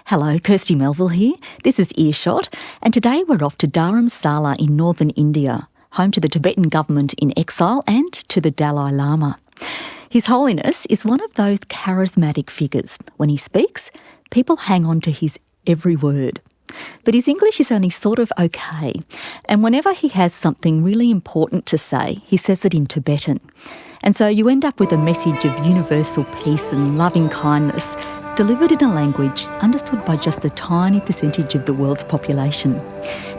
Hello, Kirsty Melville here. This is Earshot, and today we're off to Dharamsala in northern India, home to the Tibetan government in exile and to the Dalai Lama. His Holiness is one of those charismatic figures. When he speaks, people hang on to his every word. But his English is only sort of okay, and whenever he has something really important to say, he says it in Tibetan. And so you end up with a message of universal peace and loving kindness, delivered in a language understood by just a tiny percentage of the world's population.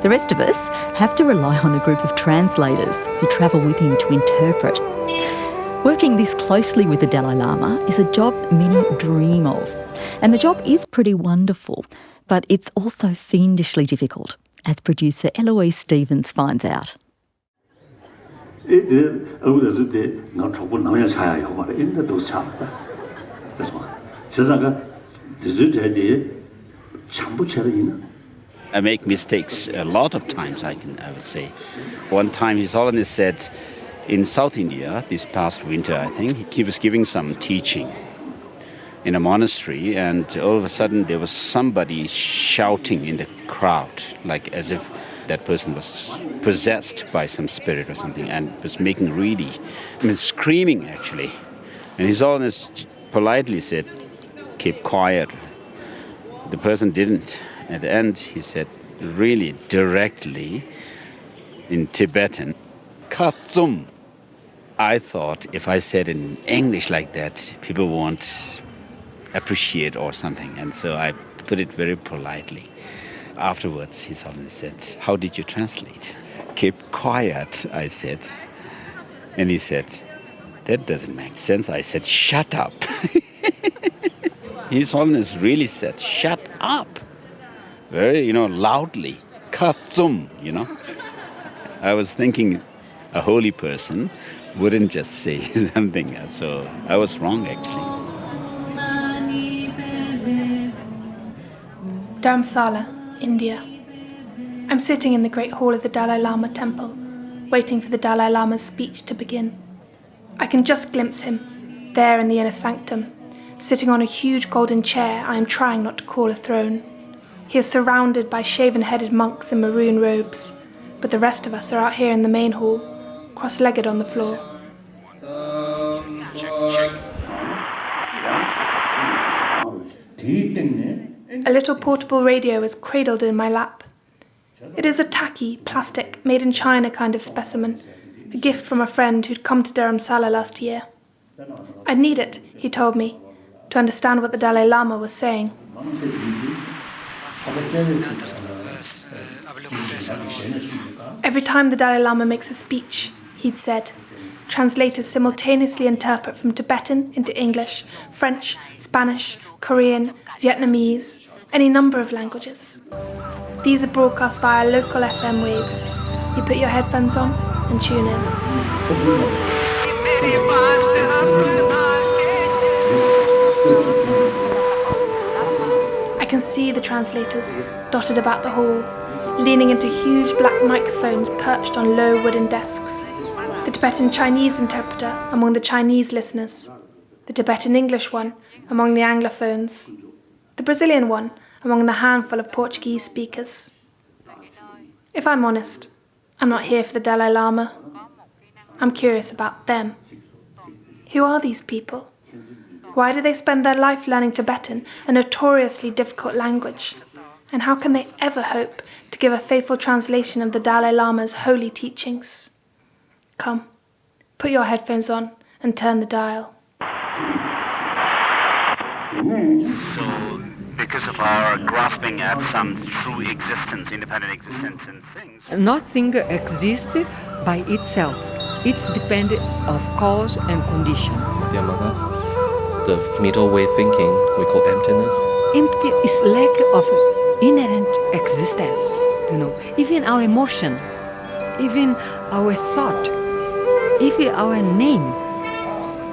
The rest of us have to rely on a group of translators who travel with him to interpret. Working this closely with the Dalai Lama is a job many dream of. And the job is pretty wonderful, but it's also fiendishly difficult, as producer Eloise Stevens finds out. I make mistakes a lot of times, I would say. One time His Holiness said, in South India, this past winter, I think, he was giving some teaching in a monastery, and all of a sudden there was somebody shouting in the crowd, like as if that person was possessed by some spirit or something, and was making really, screaming actually. And His Holiness politely said, keep quiet. The person didn't. At the end, he said really directly in Tibetan, Katsum. I thought if I said in English like that, people won't appreciate or something. And so I put it very politely. Afterwards, His Holiness said, how did you translate? Keep quiet, I said. And he said, that doesn't make sense. I said, shut up. His Holiness really said, shut up. Very, loudly. Katsum, I was thinking a holy person wouldn't just say something. So I was wrong, actually. Dharamsala, India. I'm sitting in the Great Hall of the Dalai Lama temple, waiting for the Dalai Lama's speech to begin. I can just glimpse him, there in the inner sanctum, sitting on a huge golden chair I am trying not to call a throne. He is surrounded by shaven-headed monks in maroon robes, but the rest of us are out here in the main hall, cross-legged on the floor. A little portable radio is cradled in my lap. It is a tacky, plastic, made-in-China kind of specimen, a gift from a friend who'd come to Dharamsala last year. I'd need it, he told me, to understand what the Dalai Lama was saying. Every time the Dalai Lama makes a speech, he'd said, translators simultaneously interpret from Tibetan into English, French, Spanish, Korean, Vietnamese, any number of languages. These are broadcast via local FM waves. You put your headphones on and tune in. I can see the translators dotted about the hall, leaning into huge black microphones perched on low wooden desks. The Tibetan Chinese interpreter among the Chinese listeners, the Tibetan English one among the Anglophones, the Brazilian one among the handful of Portuguese speakers. If I'm honest, I'm not here for the Dalai Lama. I'm curious about them. Who are these people? Why do they spend their life learning Tibetan, a notoriously difficult language? And how can they ever hope to give a faithful translation of the Dalai Lama's holy teachings? Come, put your headphones on and turn the dial. So, because of our grasping at some true existence, independent existence and things... Nothing exists by itself. It's dependent of cause and condition. The middle way thinking we call emptiness. Empty is lack of inherent existence. Even our emotion, even our thought, even our name,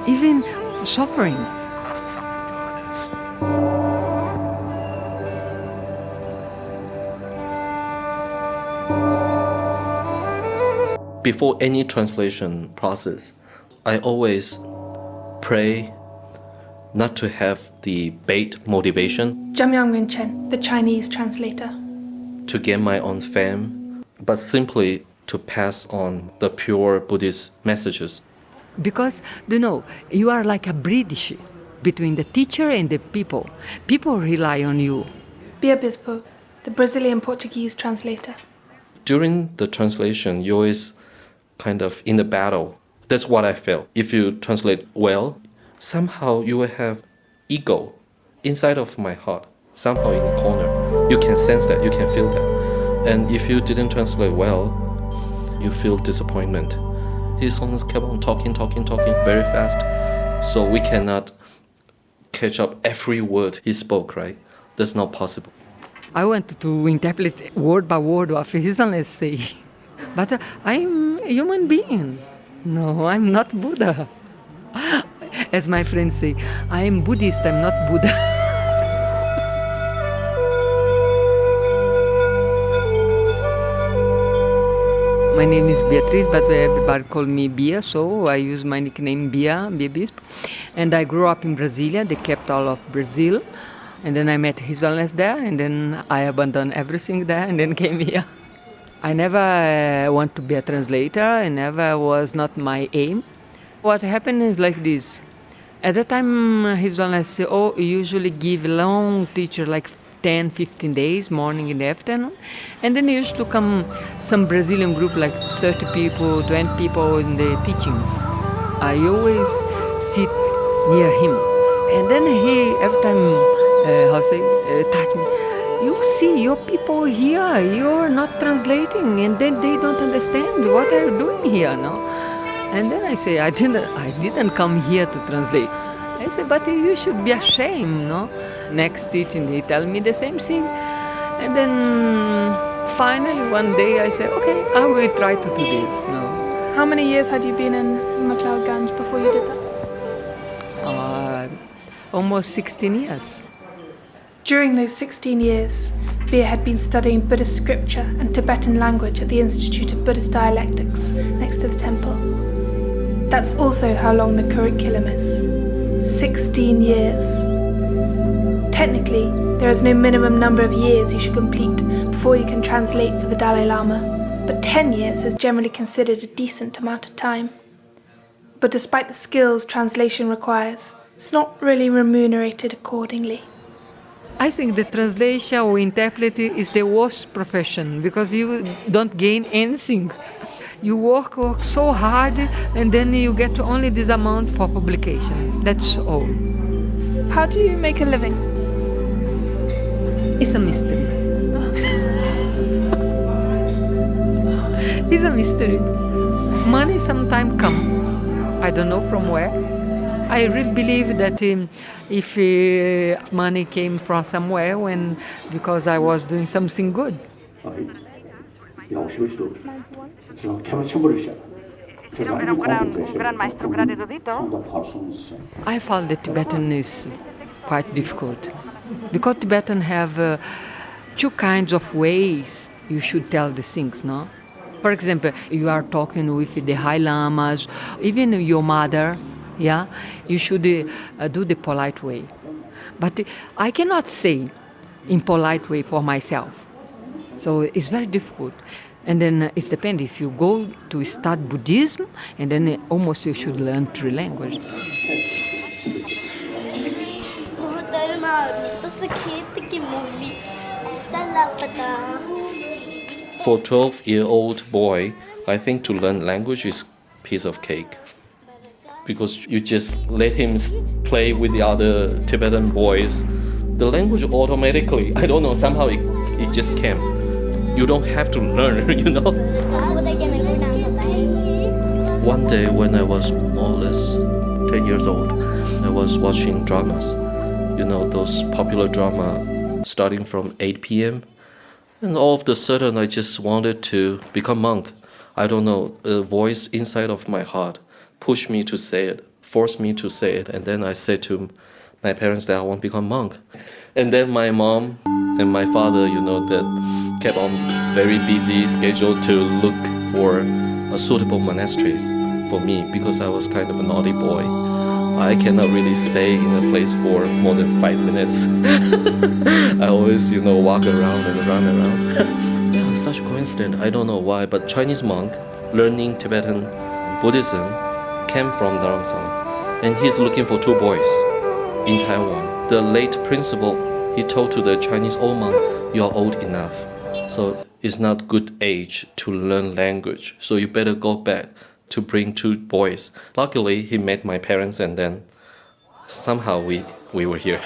even suffering. Before any translation process, I always pray not to have the bait motivation. Jamyang Rinchen, the Chinese translator. To get my own fame, but simply to pass on the pure Buddhist messages. Because, you are like a bridge between the teacher and the people. People rely on you. Bia Bispo, the Brazilian Portuguese translator. During the translation, you're always kind of in the battle. That's what I felt. If you translate well, somehow you will have ego inside of my heart, somehow in the corner. You can sense that, you can feel that. And if you didn't translate well, you feel disappointment. His Holiness kept on talking very fast. So we cannot catch up every word he spoke, right? That's not possible. I wanted to interpret word by word what His Holiness say. But I'm a human being. No, I'm not Buddha. As my friends say, I am Buddhist, I'm not Buddha. My name is Beatriz, but everybody call me Bia, so I use my nickname Bia Bispo. And I grew up in Brasilia, the capital of Brazil. And then I met His Holiness there, and then I abandoned everything there and then came here. I never want to be a translator, it never was not my aim. What happened is like this. At the time, His Holiness said, you usually give long teacher like 10, 15 days, morning and afternoon. And then used to come some Brazilian group, like 30 people, 20 people in the teaching. I always sit near him. And then he, every time, touch me. You see, your people here, you're not translating, and then they don't understand what are you doing here, no? And then I say, I didn't come here to translate. I say, but you should be ashamed, no? Next teaching, they tell me the same thing. And then finally one day I say, okay, I will try to do this, no? How many years had you been in MacLeod Ganj before you did that? Almost 16 years. During those 16 years, Bia had been studying Buddhist scripture and Tibetan language at the Institute of Buddhist Dialectics next to the temple. That's also how long the curriculum is. 16 years. Technically, there is no minimum number of years you should complete before you can translate for the Dalai Lama, but 10 years is generally considered a decent amount of time. But despite the skills translation requires, it's not really remunerated accordingly. I think the translation or interpreter is the worst profession because you don't gain anything. You work so hard and then you get only this amount for publication. That's all. How do you make a living? It's a mystery. It's a mystery. Money sometimes come. I don't know from where. I really believe that if money came from somewhere because I was doing something good. I found that Tibetan is quite difficult because Tibetan have two kinds of ways you should tell the things, no? For example, you are talking with the High Lamas, even your mother, yeah, you should do the polite way. But I cannot say in polite way for myself. So it's very difficult. And then it depends if you go to start Buddhism, and then almost you should learn three languages. For a 12-year-old boy, I think to learn language is a piece of cake. Because you just let him play with the other Tibetan boys. The language automatically, I don't know, somehow it just came. You don't have to learn, you know. One day when I was more or less 10 years old, I was watching dramas. You know, those popular drama starting from 8 p.m. And all of a sudden I just wanted to become monk. I don't know, a voice inside of my heart pushed me to say it, forced me to say it. And then I said to my parents that I want to become monk. And then my mom and my father, you know, that kept on very busy schedule to look for suitable monasteries for me because I was kind of a naughty boy. I cannot really stay in a place for more than 5 minutes. I always, walk around and run around. Yeah, such coincidence. I don't know why, but Chinese monk learning Tibetan Buddhism came from Dharamsala. And he's looking for 2 boys in Taiwan. The late principal, he told to the Chinese old monk, "You are old enough. So it's not good age to learn language. So you better go back to bring 2 boys." Luckily, he met my parents, and then somehow we were here.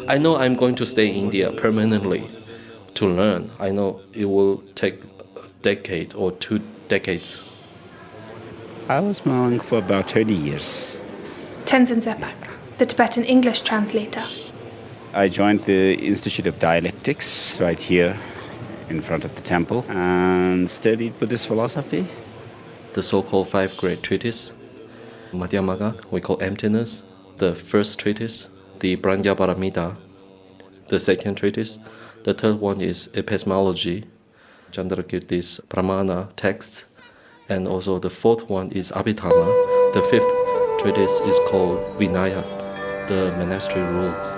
I know I'm going to stay in India permanently to learn. I know it will take a decade or 2 decades. I was monk for about 20 years. Tenzin Tsepak, the Tibetan English translator. I joined the Institute of Dialectics right here in front of the temple and studied Buddhist philosophy. The so-called 5 great treatises, Madhyamagga, we call emptiness. The first treatise, the Brahmyaparamita. The second treatise. The third one is epistemology, Chandrakirti's Brahmana texts. And also the fourth one is Abhidhamma. The fifth treatise is called Vinaya, the monastery rules.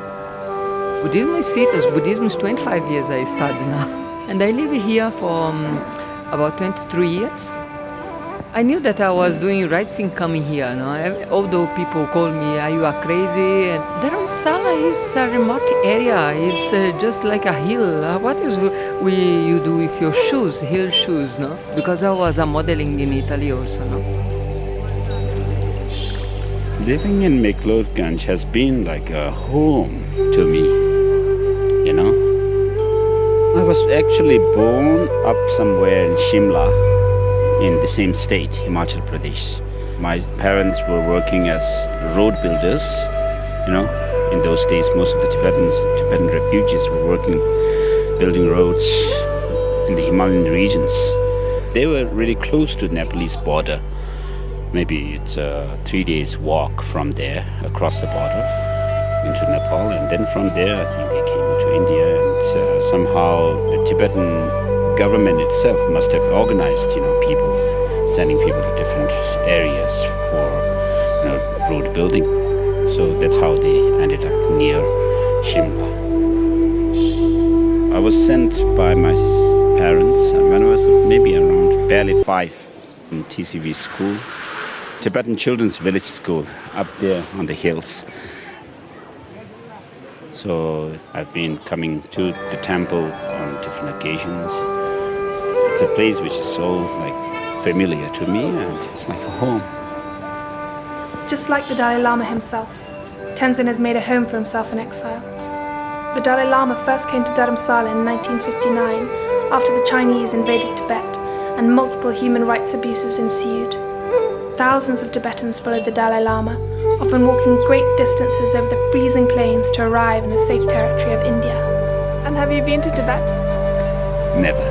Buddhism is serious. Buddhism is 25 years I study now. And I live here for about 23 years. I knew that I was doing right thing coming here. Although people call me, "Are you are crazy?" And Dharamsala is a remote area. It's just like a hill. What is you do with your shoes, heel shoes, no? Because I was modeling in Italy also, no? Living in McLeodganj has been like a home to me, I was actually born up somewhere in Shimla, in the same state, Himachal Pradesh. My parents were working as road builders, In those days, most of the Tibetan refugees were building roads in the Himalayan regions. They were really close to the Nepalese border. Maybe it's a 3 days walk from there across the border into Nepal, and then from there, I think they came to India, and somehow the Tibetan government itself must have organized, people, sending people to different areas for, road building. So that's how they ended up near Shimla. I was sent by my parents when I was maybe around barely 5 in TCV school, Tibetan Children's Village School, up there on the hills. So I've been coming to the temple on different occasions. It's a place which is so familiar to me, and it's like a home. Just like the Dalai Lama himself, Tenzin has made a home for himself in exile. The Dalai Lama first came to Dharamsala in 1959 after the Chinese invaded Tibet and multiple human rights abuses ensued. Thousands of Tibetans followed the Dalai Lama, often walking great distances over the freezing plains to arrive in the safe territory of India. And have you been to Tibet? Never.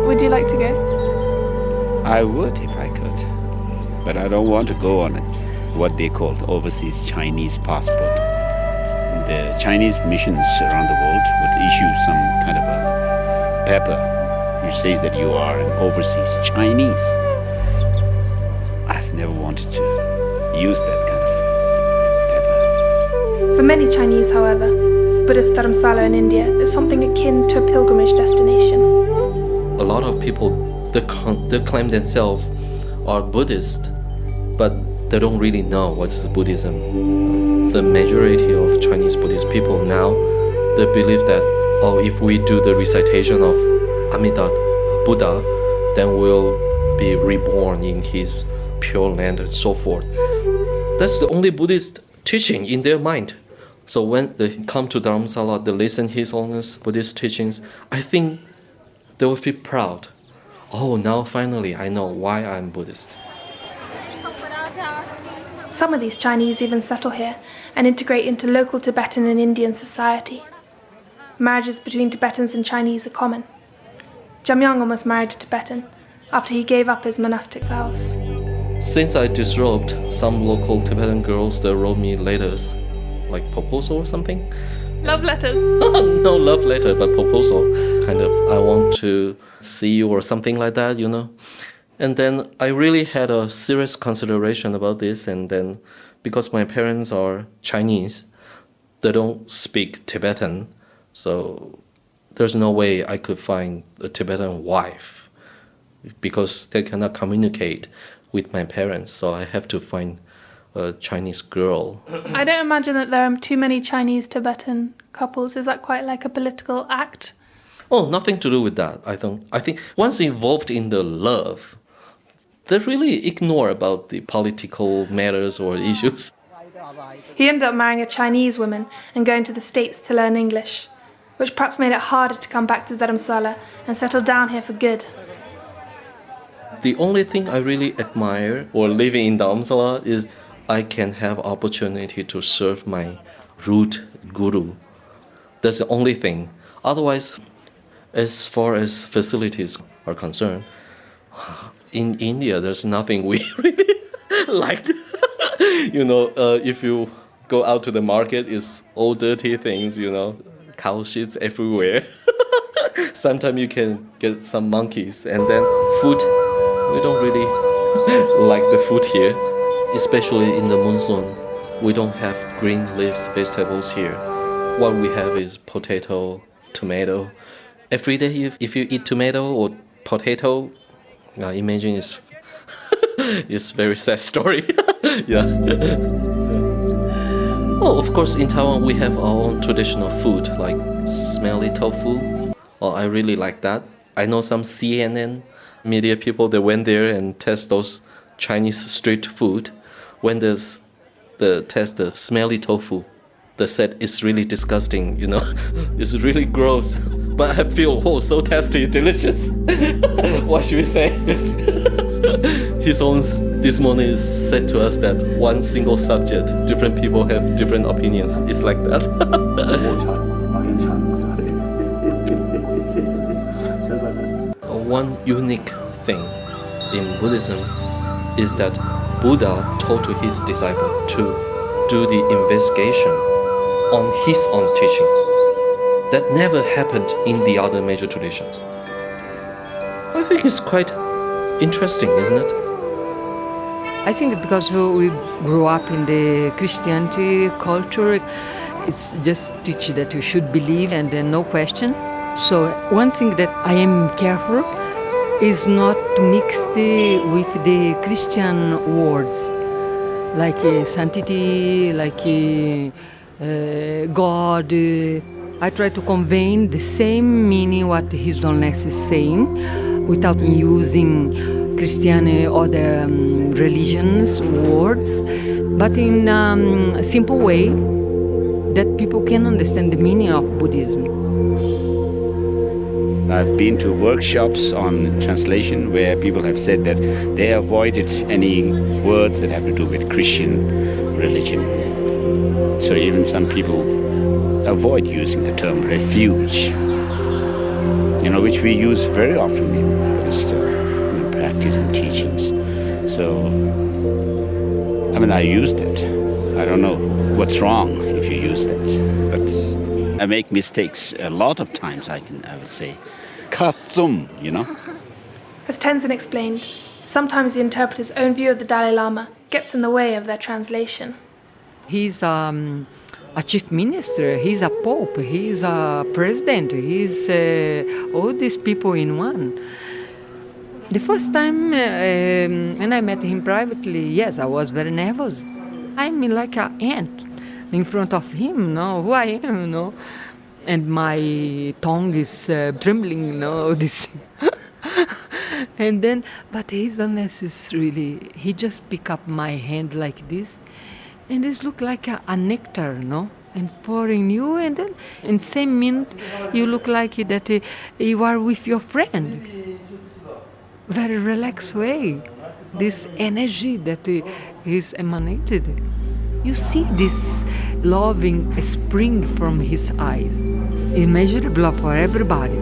Would you like to go? I would if I could, but I don't want to go on what they call overseas Chinese passport. The Chinese missions around the world would issue some kind of a paper which says that you are an overseas Chinese. I've never wanted to use that kind of paper. For many Chinese, however, Buddhist Dharamsala in India is something akin to a pilgrimage destination. A lot of people, they claim themselves are Buddhist, but they don't really know what's Buddhism. The majority of Chinese Buddhist people now, they believe that, if we do the recitation of Amida Buddha, then we'll be reborn in his pure land and so forth. That's the only Buddhist teaching in their mind. So when they come to Dharamsala, they listen His Holiness Buddhist teachings, I think they will feel proud. Now finally I know why I'm Buddhist. Some of these Chinese even settle here and integrate into local Tibetan and Indian society. Marriages between Tibetans and Chinese are common. Jamyang almost married a Tibetan after he gave up his monastic vows. Since I disrobed some local Tibetan girls that wrote me letters, like proposal or something. Love letters. No love letter, but proposal. Kind of, I want to see you or something like that, you know. And then I really had a serious consideration about this. And then because my parents are Chinese, they don't speak Tibetan. So there's no way I could find a Tibetan wife because they cannot communicate with my parents. So I have to find a Chinese girl. I don't imagine that there are too many Chinese-Tibetan couples. Is that quite like a political act? Oh, nothing to do with that. I think once involved in the love, they really ignore about the political matters or issues. He ended up marrying a Chinese woman and going to the States to learn English, which perhaps made it harder to come back to Dharamsala and settle down here for good. The only thing I really admire or living in Dharamsala is I can have opportunity to serve my root guru. That's the only thing. Otherwise, as far as facilities are concerned, in India, there's nothing we really liked. You know, if you go out to the market, it's all dirty things, you know, cow shits everywhere. Sometimes you can get some monkeys. And then food, we don't really like the food here. Especially in the monsoon, we don't have green leaves vegetables here. What we have is potato, tomato. Every day, if you eat tomato or potato, imagine it's it's very sad story. Yeah. Oh, of course, in Taiwan we have our own traditional food like smelly tofu. Oh, I really like that. I know some CNN media people that went there and test those Chinese street food. When there's the test the smelly tofu, they said it's really disgusting, you know. It's really gross. But I feel, oh, so tasty, delicious. What should we say? His own this morning is said to us that one single subject, different people have different opinions. It's like that. One unique thing in Buddhism is that Buddha told to his disciple to do the investigation on his own teachings. That never happened in the other major traditions. I think it's quite interesting, isn't it? I think because we grew up in the Christianity culture, it's just teach that you should believe and then no question. So one thing that I am careful is not to mix with the Christian words, like sanctity, like God. I try to convey the same meaning what His Holiness is saying, without using Christian or other religions words, but in a simple way that people can understand the meaning of Buddhism. I've been to workshops on translation where people have said that they avoided any words that have to do with Christian religion. So even some people avoid using the term refuge, you know, which we use very often in Buddhist practice and teachings. So, I mean, I used it. I don't know what's wrong if you use that, but I make mistakes a lot of times. I would say, katsum, you know. As Tenzin explained, sometimes the interpreter's own view of the Dalai Lama gets in the way of their translation. He's a chief minister, he's a pope, he's a president, he's all these people in one. The first time when I met him privately, yes, I was very nervous. I'm like an ant in front of him, you know, who I am, you know. And my tongue is trembling, you know, this. And then, but he's unnecessarily, he just pick up my hand like this, and it look like a nectar, no? And pouring you, and then in the same minute, you look like that you are with your friend. Very relaxed way. This energy that is emanated. You see this loving spring from his eyes, immeasurable for everybody.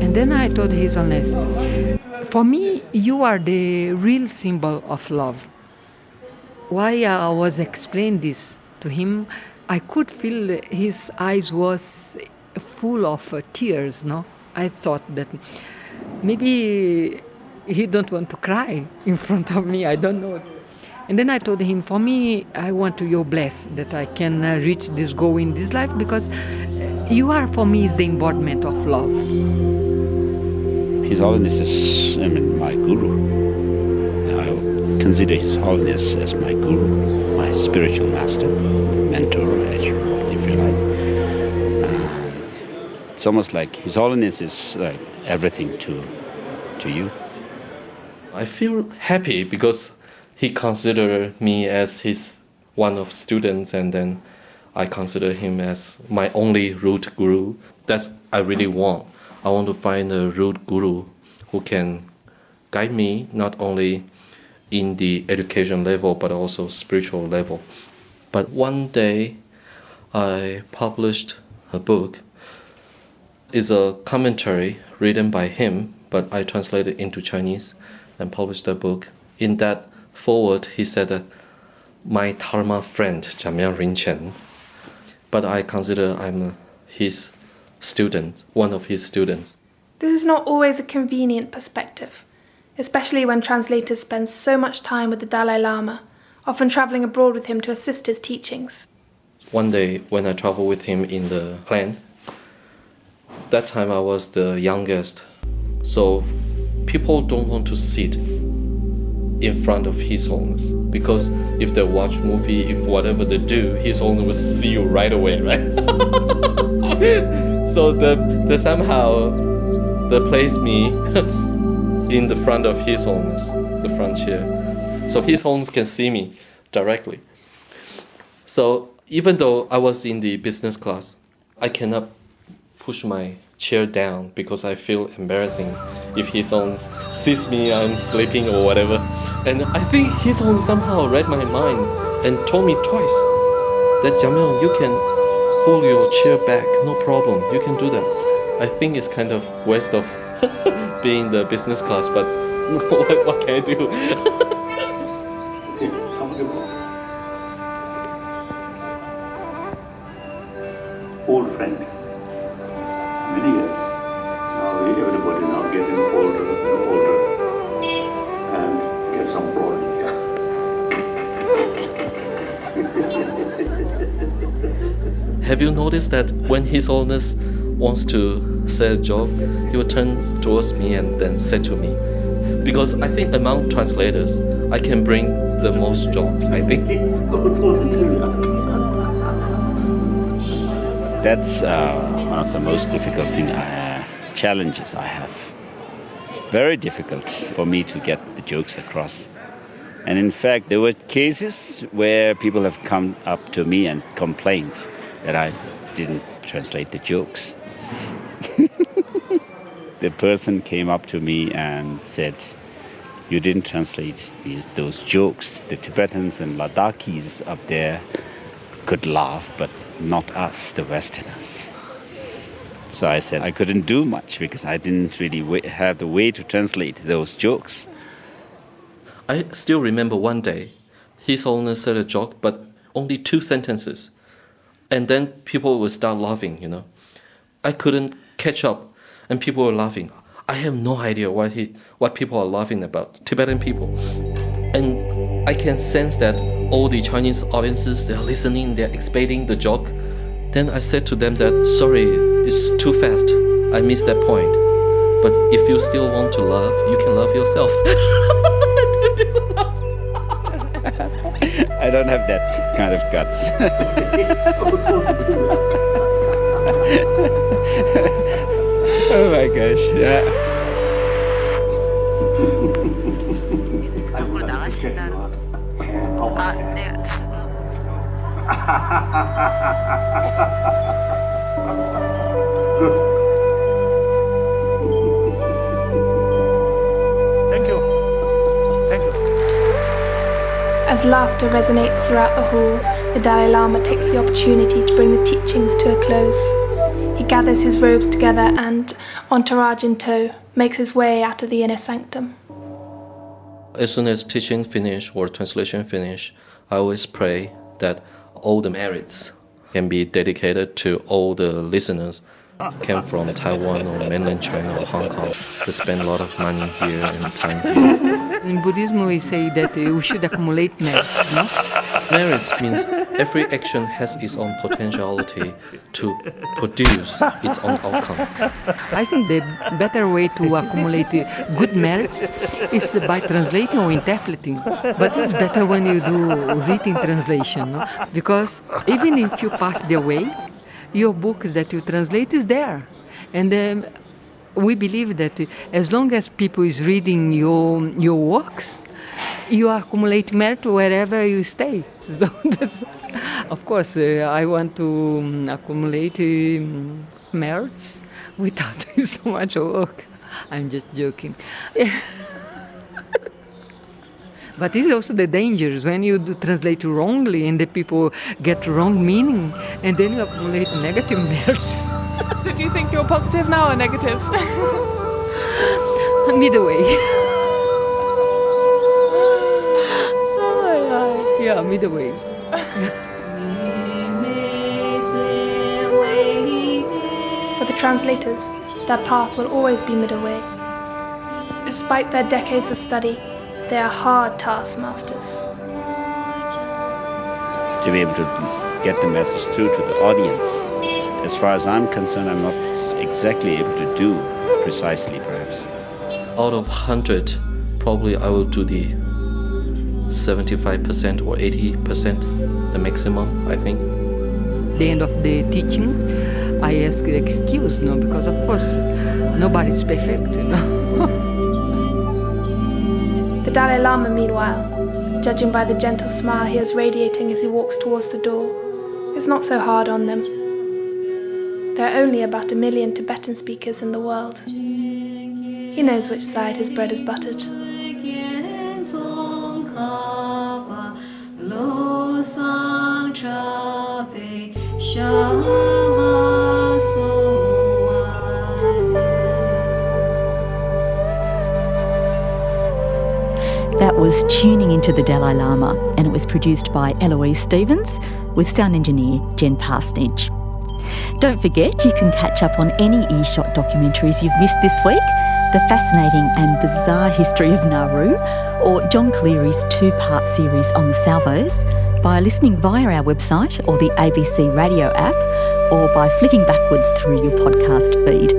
And then I told His Holiness, for me, you are the real symbol of love. Why I was explaining this? to him, I could feel his eyes was full of tears, no? I thought that maybe he don't want to cry in front of me, I don't know. And then I told him, for me, I want you bless that I can reach this goal in this life, because you are, for me, is the embodiment of love. His Holiness is, my guru. I consider His Holiness as my guru, my spiritual master, mentor, if you like. It's almost like His Holiness is like everything to you. I feel happy because he considered me as his one of students, and then I consider him as my only root guru. That's I really want. I want to find a root guru who can guide me not only in the education level but also spiritual level. But one day I published a book. It's a commentary written by him, but I translated into Chinese and published the book. In that forward, he said that my Dharma friend, Jamyang Rinchen, but I consider I'm his student, one of his students. This is not always a convenient perspective, especially when translators spend so much time with the Dalai Lama, often travelling abroad with him to assist his teachings. One day when I traveled with him in the plane, that time I was the youngest, so people don't want to sit in front of His Holiness, because if they watch movie, if whatever they do, His Holiness will see you right away, right? So they somehow they place me in the front of His Holiness, the front chair, so His Holiness can see me directly. So even though I was in the business class, I cannot push my chair down because I feel embarrassing if His Holiness sees me I'm sleeping or whatever. And I think His Holiness somehow read my mind and told me twice that Jamyang, you can pull your chair back, no problem, you can do that. I think it's kind of waste of being in the business class, but what can I do? Old friend. Many years. Now everybody now getting older and older and get some bored. Have you noticed that when His Holiness wants to say a joke, he will turn towards me and then say to me? Because I think among translators, I can bring the most jokes, I think. That's one of the most difficult challenges I have. Very difficult for me to get the jokes across. And in fact, there were cases where people have come up to me and complained that I didn't translate the jokes. The person came up to me and said, "You didn't translate those jokes. The Tibetans and Ladakhis up there could laugh, but not us, the Westerners." So I said I couldn't do much because I didn't really have the way to translate those jokes. I still remember one day, His Holiness said a joke, but only 2 sentences. And then people would start laughing, I couldn't catch up, and people were laughing. I have no idea what people are laughing about, Tibetan people. And I can sense that all the Chinese audiences, they're listening, they're expecting the joke. Then I said to them that, sorry, it's too fast. I missed that point. But if you still want to laugh, you can laugh yourself. I don't have that kind of guts. Oh my gosh, yeah. Thank you. As laughter resonates throughout the hall, the Dalai Lama takes the opportunity to bring the teachings to a close. He gathers his robes together and, entourage in tow, makes his way out of the inner sanctum. As soon as teaching finish or translation finish, I always pray that All the merits can be dedicated to all the listeners came from Taiwan or mainland China or Hong Kong. They spend a lot of money here and time here. In Buddhism, we say that we should accumulate merits, no? Merits means every action has its own potentiality to produce its own outcome. I think the better way to accumulate good merits is by translating or interpreting. But it's better when you do written translation, no? Because even if you pass the way, your book that you translate is there. And we believe that as long as people is reading your works, you accumulate merit wherever you stay. So of course, I want to accumulate merits without doing so much work. I'm just joking. But it's also the dangers when you do translate wrongly and the people get wrong meaning, and then you accumulate negative merits. So do you think you're positive now or negative? Midway. Yeah, midway. For the translators, their path will always be midway. Despite their decades of study, they are hard taskmasters. To be able to get the message through to the audience, as far as I'm concerned, I'm not exactly able to do precisely, perhaps. Out of 100, probably I will do the 75% or 80%, the maximum, I think. At the end of the teaching, I ask excuse, no, because of course nobody's perfect, you know. The Dalai Lama, meanwhile, judging by the gentle smile he is radiating as he walks towards the door, is not so hard on them. There are only about 1 million Tibetan speakers in the world. He knows which side his bread is buttered. That was Tuning into the Dalai Lama, and it was produced by Eloise Stevens with sound engineer Jen Parsonage. Don't forget, you can catch up on any Earshot documentaries you've missed this week, The Fascinating and Bizarre History of Nauru, or John Cleary's 2-part series on the salvos, by listening via our website or the ABC radio app, or by flicking backwards through your podcast feed.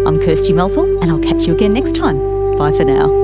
I'm Kirsty Melville, and I'll catch you again next time. Bye for now.